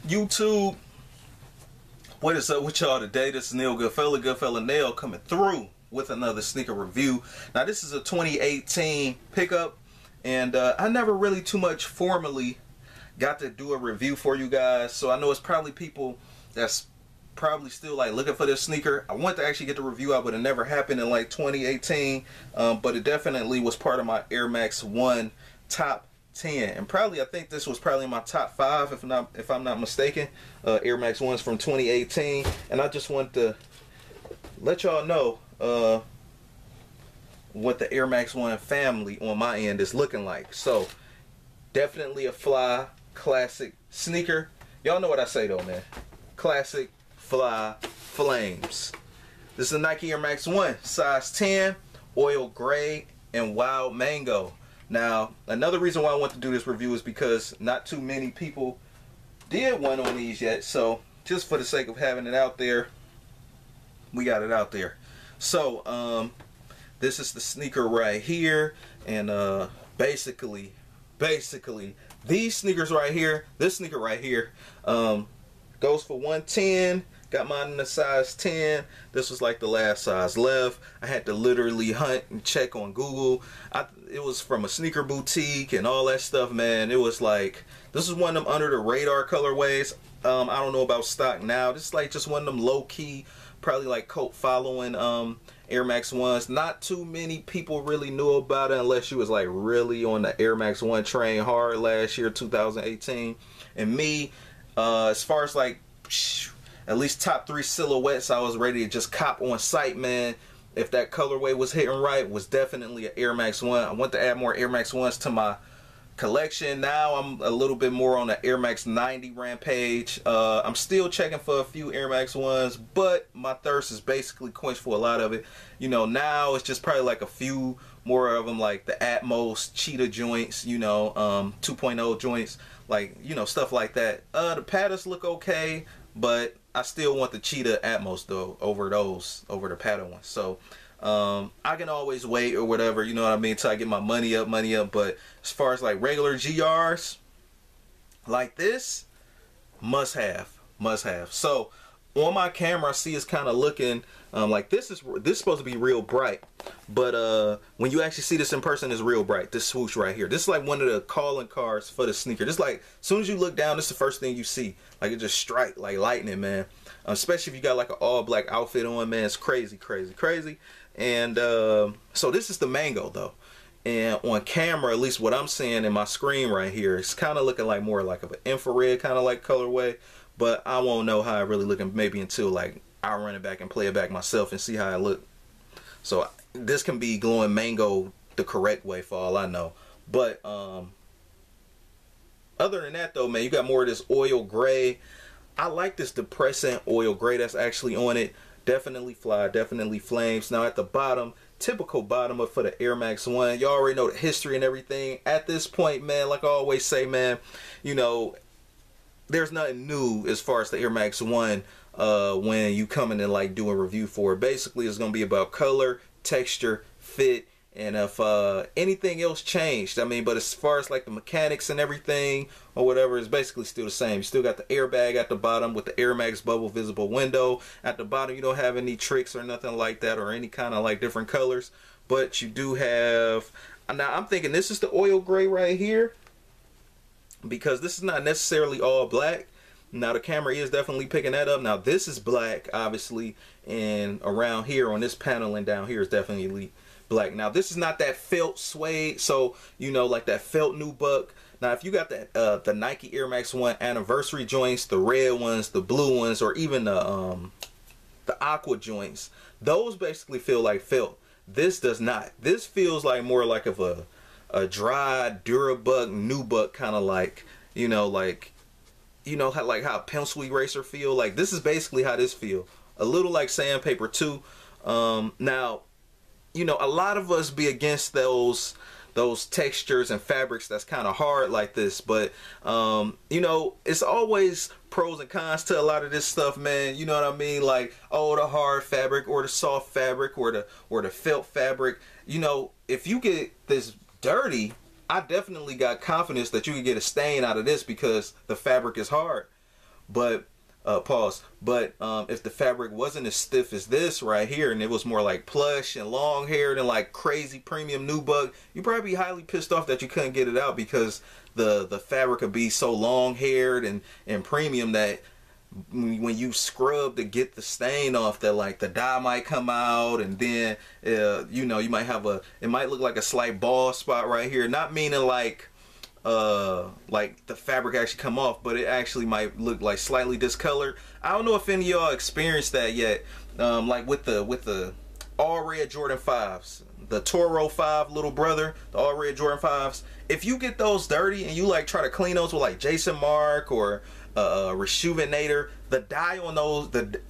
YouTube, what is up with y'all today? This is Neil Goodfella Nail coming through with another sneaker review. Now this is a 2018 pickup, and I never really too much formally got to do a review for you guys, so I know it's probably people that's probably still like looking for this sneaker. I want to actually get the review out, but it never happened in like 2018, but it definitely was part of my Air Max 1 top 10, and probably I think this was probably my top 5 if I'm not mistaken. Air Max 1s from 2018, and I just want to let y'all know what the Air Max 1 family on my end is looking like. So definitely a fly classic sneaker. Y'all know what I say though, man. Classic, fly, flames. This is a Nike Air Max 1 size 10, oil gray and wild mango. Now, another reason why I want to do this review is because not too many people did one on these yet. So, just for the sake of having it out there, we got it out there. So, this is the sneaker right here. And basically, these sneakers right here, this sneaker right here, goes for $110. Got mine in a size 10. This was like the last size left. I had to literally hunt and check on Google. It was from a sneaker boutique and all that stuff, man. It was like, this is one of them under the radar colorways. I don't know about stock now. This is like just one of them low key, probably like cult following Air Max 1s. Not too many people really knew about it unless you was like really on the Air Max 1 train hard last year, 2018. And me, as far as like at least top 3 silhouettes I was ready to just cop on sight, man. If that colorway was hitting right, was definitely an Air Max 1. I want to add more Air Max 1s to my collection. Now I'm a little bit more on the Air Max 90 rampage. I'm still checking for a few Air Max 1s, but my thirst is basically quenched for a lot of it. You know, now it's just probably like a few more of them, like the Atmos Cheetah joints, you know, 2.0 joints, like, you know, stuff like that. The patterns look okay, but I still want the Cheetah Atmos though over the pattern ones. So I can always wait or whatever, you know what I mean, till I get my money up. But as far as like regular GRs like this, must have. So on my camera, I see it's kind of looking like this is supposed to be real bright, but when you actually see this in person, it's real bright. This swoosh right here, this is like one of the calling cards for the sneaker. This like, as soon as you look down, this is the first thing you see. Like, it just strike like lightning, man. Especially if you got like an all black outfit on, man. It's crazy. And so this is the mango though, and on camera, at least what I'm seeing in my screen right here, it's kind of looking like more like of an infrared kind of like colorway. But I won't know how I really looking maybe until like I run it back and play it back myself and see how I look. So this can be glowing mango the correct way for all I know. But other than that though, man, you got more of this oil gray. I like this depressing oil gray that's actually on it. Definitely fly, definitely flames. Now at the bottom, typical bottom up for the Air Max 1. You already know the history and everything. At this point, man, like I always say, man, you know, there's nothing new as far as the Air Max 1 when you come in and like do a review for it. Basically, it's going to be about color, texture, fit, and if anything else changed, I mean, but as far as like the mechanics and everything or whatever, it's basically still the same. You still got the airbag at the bottom with the Air Max bubble visible window. At the bottom, you don't have any tricks or nothing like that or any kind of like different colors. But you do have, now I'm thinking this is the oil gray right here, because this is not necessarily all black. Now the camera is definitely picking that up. Now this is black, obviously, and around here on this panel and down here is definitely black. Now this is not that felt suede, so you know, like that felt nubuck. Now if you got that the Nike Air Max 1 anniversary joints, the red ones, the blue ones, or even the aqua joints, those basically feel like felt. This does not. This feels like more like of a dry Durabuck nubuck kind of like, you know, like, you know how like how a pencil eraser feel. Like this is basically how this feel. A little like sandpaper too. Now, you know, a lot of us be against those textures and fabrics that's kind of hard like this, but you know, it's always pros and cons to a lot of this stuff, man. You know what I mean? Like, oh, the hard fabric or the soft fabric or the felt fabric. You know, if you get this dirty, I definitely got confidence that you can get a stain out of this because the fabric is hard. But pause. But if the fabric wasn't as stiff as this right here, and it was more like plush and long haired and like crazy premium nubuck, you'd probably be highly pissed off that you couldn't get it out, because the fabric would be so long haired and premium that when you scrub to get the stain off, that like the dye might come out, and then you know, you might have it might look like a slight bald spot right here, not meaning like the fabric actually come off, but it actually might look like slightly discolored. I don't know if any of y'all experienced that yet, like with the all red Jordan 5s, the Toro 5 little brother, the all red Jordan 5s. If you get those dirty and you like try to clean those with like Jason Mark or Reshoevn-Nator, the dye on those, the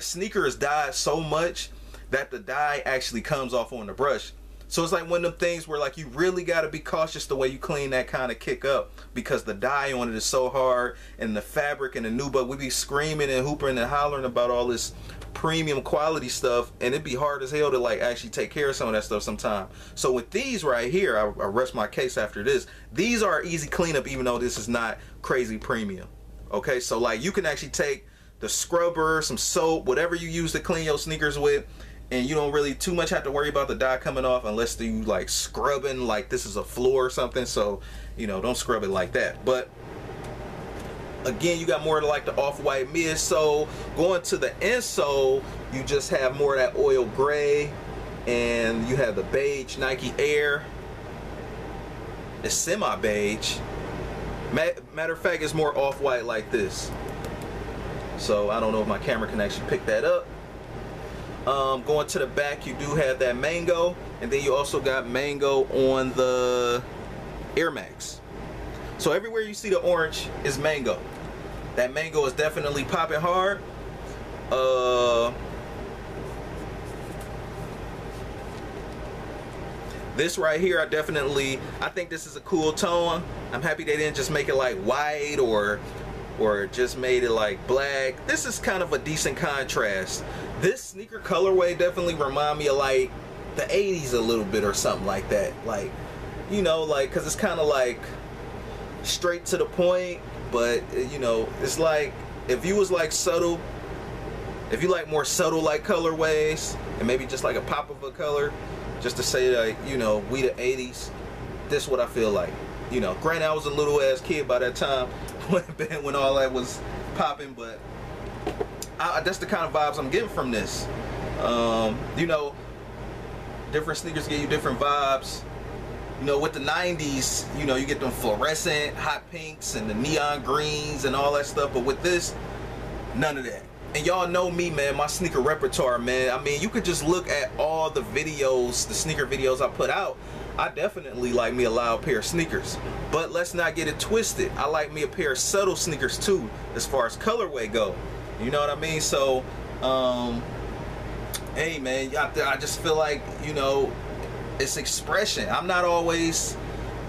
sneaker is dyed so much that the dye actually comes off on the brush. So it's like one of them things where like you really got to be cautious the way you clean that kind of kick up, because the dye on it is so hard, and the fabric and the nubuck, we be screaming and hooping and hollering about all this premium quality stuff, and it'd be hard as hell to like actually take care of some of that stuff sometime. So with these right here, I rest my case after this. These are easy cleanup, even though this is not crazy premium. Okay, so like you can actually take the scrubber, some soap, whatever you use to clean your sneakers with, and you don't really too much have to worry about the dye coming off unless you like scrubbing like this is a floor or something. So, you know, don't scrub it like that. But again, you got more of like the off-white midsole. Going to the insole, you just have more of that oil gray, and you have the beige Nike Air. It's semi-beige. Matter of fact, it's more off-white like this. So I don't know if my camera can actually pick that up. Going to the back, you do have that mango, and then you also got mango on the Air Max. So everywhere you see the orange is mango. That mango is definitely popping hard. This right here, I think this is a cool tone. I'm happy they didn't just make it like white or just made it like black. This is kind of a decent contrast. This sneaker colorway definitely remind me of like the 80s a little bit or something like that. Like, you know, like, cause it's kind of like straight to the point, but you know, it's like if you was like subtle, if you like more subtle like colorways and maybe just like a pop of a color, just to say like, you know, we the 80s, this is what I feel like. You know, granted I was a little ass kid by that time when all that was popping, but that's the kind of vibes I'm getting from this. You know, different sneakers give you different vibes. You know, with the 90s, you know, you get them fluorescent hot pinks and the neon greens and all that stuff, but with this, none of that. And y'all know me, man, my sneaker repertoire, man. I mean, you could just look at all the videos, the sneaker videos I put out. I definitely like me a loud pair of sneakers, but let's not get it twisted. I like me a pair of subtle sneakers too, as far as colorway go. You know what I mean? So, hey man, I just feel like, you know, it's expression. I'm not always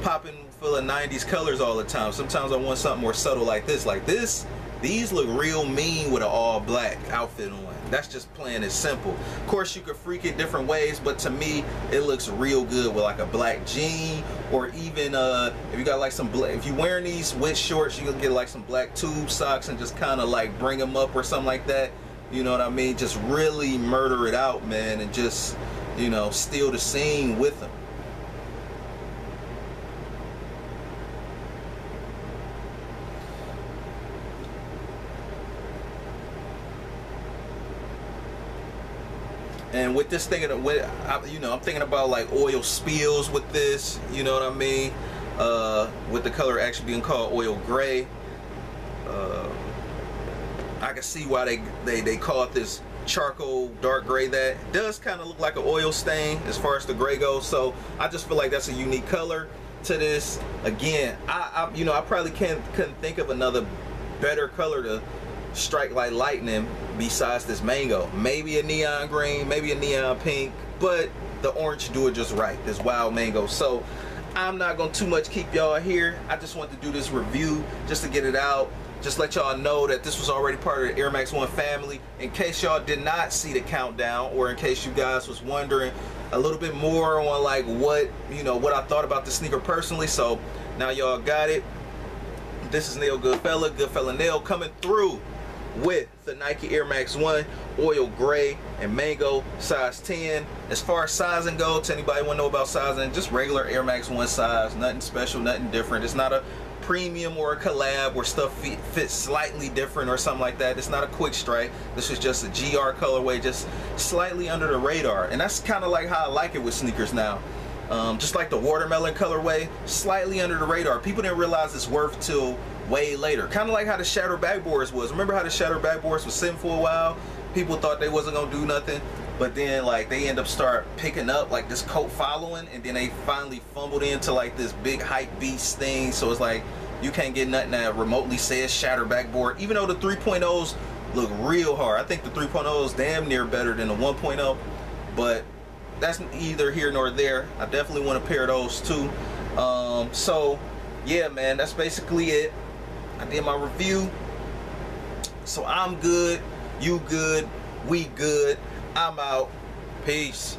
popping full of 90s colors all the time. Sometimes I want something more subtle like this. Like this, these look real mean with an all black outfit on. That's just plain and simple. Of course, you could freak it different ways, but to me, it looks real good with like a black jean, or even if you got like some black, if you're wearing these with shorts, you can get like some black tube socks and just kind of like bring them up or something like that. You know what I mean? Just really murder it out, man, and just, you know, steal the scene with them. And with this thing, you know, I'm thinking about like oil spills with this, you know what I mean? With the color actually being called oil gray. I can see why they call it this charcoal dark gray. That does kind of look like an oil stain as far as the gray goes. So I just feel like that's a unique color to this. Again, you know, I probably couldn't think of another better color to strike like lightning besides this mango. Maybe a neon green, maybe a neon pink, but the orange do it just right, this wild mango. So I'm not gonna too much keep y'all here. I just wanted to do this review just to get it out, just let y'all know that this was already part of the Air Max 1 family, in case y'all did not see the countdown, or in case you guys was wondering a little bit more on like what, you know, what I thought about the sneaker personally. So now y'all got it. This is Nail Goodfella Nail, coming through with the Nike Air Max 1 oil gray and mango size 10. As far as sizing go, to anybody want to know about sizing, just regular Air Max 1 size, nothing special, nothing different. It's not a premium or a collab where stuff fits slightly different or something like that. It's not a quick strike. This is just a GR colorway, just slightly under the radar, and that's kind of like how I like it with sneakers now. Just like the watermelon colorway, slightly under the radar. People didn't realize its worth till way later. Kind of like how the shattered backboards was. Remember how the shattered backboards was sitting for a while? People thought they wasn't gonna do nothing, but then like they end up start picking up like this cult following, and then they finally fumbled into like this big hype beast thing. So it's like you can't get nothing that remotely says shattered backboard, even though the 3.0s look real hard. I think the 3.0 is damn near better than the 1.0, but that's neither here nor there. I definitely want to pair those two. So yeah, man, that's basically it. I did my review, so I'm good, you good, we good. I'm out. Peace.